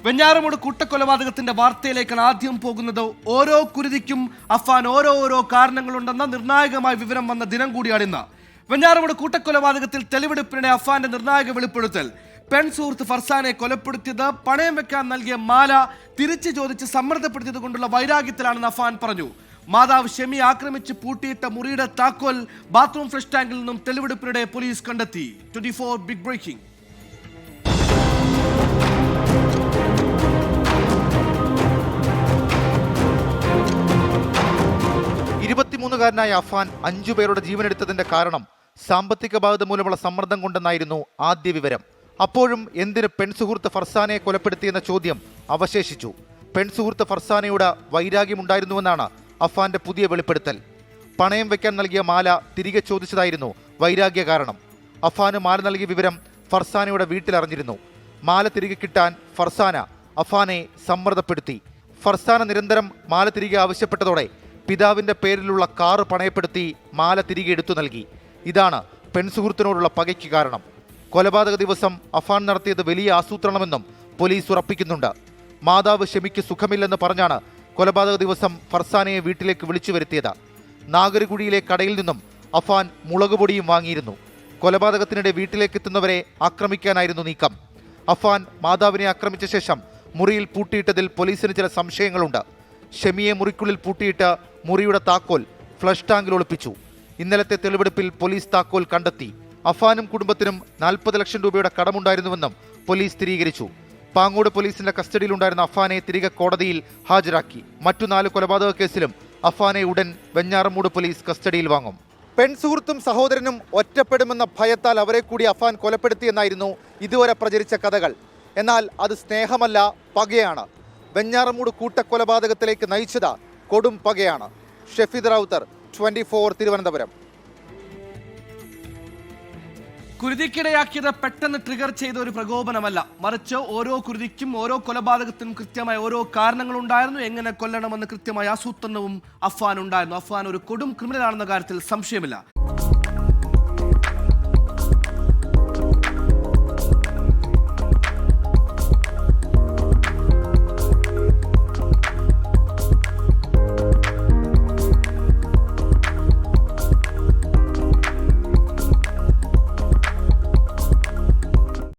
വെഞ്ഞാറമൂട് കൂട്ടക്കൊലപാതകത്തിന്റെ വാർത്തയിലേക്കാണ് ആദ്യം പോകുന്നത്. ഓരോ കുരുതിക്കും അഫാൻ ഓരോ കാരണങ്ങളുണ്ടെന്ന നിർണായകമായ വിവരം വന്ന ദിനം കൂടിയാണ് ഇന്ന്. വെഞ്ഞാറമൂട് കൂട്ടക്കൊലപാതകത്തിൽ തെളിവെടുപ്പിനിടെ അഫാന്റെ നിർണായക വെളിപ്പെടുത്തൽ. പെൺ സുഹൃത്ത് ഫർസാനെ കൊലപ്പെടുത്തിയത് പണയം വെക്കാൻ നൽകിയ മാല തിരിച്ചു ചോദിച്ച് സമ്മർദ്ദപ്പെടുത്തിയത് കൊണ്ടുള്ള വൈരാഗ്യത്തിലാണെന്ന് അഫാൻ പറഞ്ഞു. മാതാവ് ഷെമി ആക്രമിച്ച് പൂട്ടിയിട്ട മുറിയുടെ താക്കോൽ ബാത്റൂം ഫ്ലഷ് ടാങ്കിൽ നിന്നും തെളിവെടുപ്പിനിടെ പോലീസ് കണ്ടെത്തി. 24 ബിഗ് ബ്രേക്കിംഗ്. ായ അഫാൻ 5 പേരുടെ ജീവനെടുത്തതിന്റെ കാരണം സാമ്പത്തിക ബാധ്യത മൂലമുള്ള സമ്മർദ്ദം കൊണ്ടെന്നായിരുന്നു ആദ്യ വിവരം. അപ്പോഴും എന്തിന് പെൺസുഹൃത്ത് ഫർസാനയെ കൊലപ്പെടുത്തിയെന്ന ചോദ്യം അവശേഷിച്ചു. പെൺസുഹൃത്ത് ഫർസാനയോട് വൈരാഗ്യമുണ്ടായിരുന്നുവെന്നാണ് അഫാന്റെ പുതിയ വെളിപ്പെടുത്തൽ. പണയം വെക്കാൻ നൽകിയ മാല തിരികെ ചോദിച്ചതായിരുന്നു വൈരാഗ്യ കാരണം. അഫാന് മാല നൽകിയ വിവരം ഫർസാനയുടെ വീട്ടിലറിഞ്ഞിരുന്നു. മാല തിരികെ കിട്ടാൻ ഫർസാന അഫാനെ സമ്മർദ്ദപ്പെടുത്തി. ഫർസാന നിരന്തരം മാല തിരികെ ആവശ്യപ്പെട്ടതോടെ പിതാവിന്റെ പേരിലുള്ള കാറ് പണയപ്പെടുത്തി മാല തിരികെ എടുത്തു നൽകി. ഇതാണ് പെൺസുഹൃത്തിനോടുള്ള പകയ്ക്ക് കാരണം. കൊലപാതക ദിവസം അഫാൻ നടത്തിയത് വലിയ ആസൂത്രണമെന്നും പോലീസ് ഉറപ്പിക്കുന്നുണ്ട്. മാതാവ് ഷെമിക്ക് സുഖമില്ലെന്ന് പറഞ്ഞാണ് കൊലപാതക ദിവസം ഫർസാനയെ വീട്ടിലേക്ക് വിളിച്ചു വരുത്തിയത്. നാഗരകുഴിയിലെ കടയിൽ നിന്നും അഫാൻ മുളകുപൊടിയും വാങ്ങിയിരുന്നു. കൊലപാതകത്തിനിടെ വീട്ടിലേക്ക് എത്തുന്നവരെ ആക്രമിക്കാനായിരുന്നു നീക്കം. അഫാൻ മാതാവിനെ ആക്രമിച്ച ശേഷം മുറിയിൽ പൂട്ടിയിട്ടതിൽ പോലീസിന് ചില സംശയങ്ങളുണ്ട്. ഷെമിയെ മുറിക്കുള്ളിൽ പൂട്ടിയിട്ട് മുറിയുടെ താക്കോൽ ഫ്ലഷ് ടാങ്കിൽ ഒളിപ്പിച്ചു. ഇന്നലത്തെ തെളിവെടുപ്പിൽ പോലീസ് താക്കോൽ കണ്ടെത്തി. അഫാനും കുടുംബത്തിനും 40 ലക്ഷം രൂപയുടെ കടമുണ്ടായിരുന്നുവെന്നും പോലീസ് സ്ഥിരീകരിച്ചു. പാങ്ങോട് പോലീസിന്റെ കസ്റ്റഡിയിലുണ്ടായിരുന്ന അഫാനെ തിരികെ കോടതിയിൽ ഹാജരാക്കി. മറ്റു 4 കൊലപാതക കേസിലും അഫാനെ ഉടൻ വെഞ്ഞാറമൂട് പോലീസ് കസ്റ്റഡിയിൽ വാങ്ങും. പെൺസുഹൃത്തും സഹോദരനും ഒറ്റപ്പെടുമെന്ന ഭയത്താൽ അവരെ കൂടി അഫാൻ കൊലപ്പെടുത്തിയെന്നായിരുന്നു ഇതുവരെ പ്രചരിച്ച കഥകൾ. എന്നാൽ അത് സ്നേഹമല്ല, പകയാണ്. വെഞ്ഞാറമൂട് കൂട്ടക്കൊലപാതകത്തിലേക്ക് നയിച്ചത് കൊടും പകയാണ്. ഷെഫീദ് റൗത്തർ, 24 തിരുവനന്തപുരം. കുരുതിക്കിടയാക്കിയത് പെട്ടെന്ന് ട്രിഗർ ചെയ്ത ഒരു പ്രകോപനമല്ല, മറിച്ച് ഓരോ കുരുതിക്കും ഓരോ കൊലപാതകത്തിനും കൃത്യമായ ഓരോ കാരണങ്ങളുണ്ടായിരുന്നു. എങ്ങനെ കൊല്ലണമെന്ന് കൃത്യമായ ആസൂത്രണവും അഫാൻ ഉണ്ടായിരുന്നു. അഫാൻ ഒരു കൊടും ക്രിമിനലാണെന്ന കാര്യത്തിൽ സംശയമില്ല.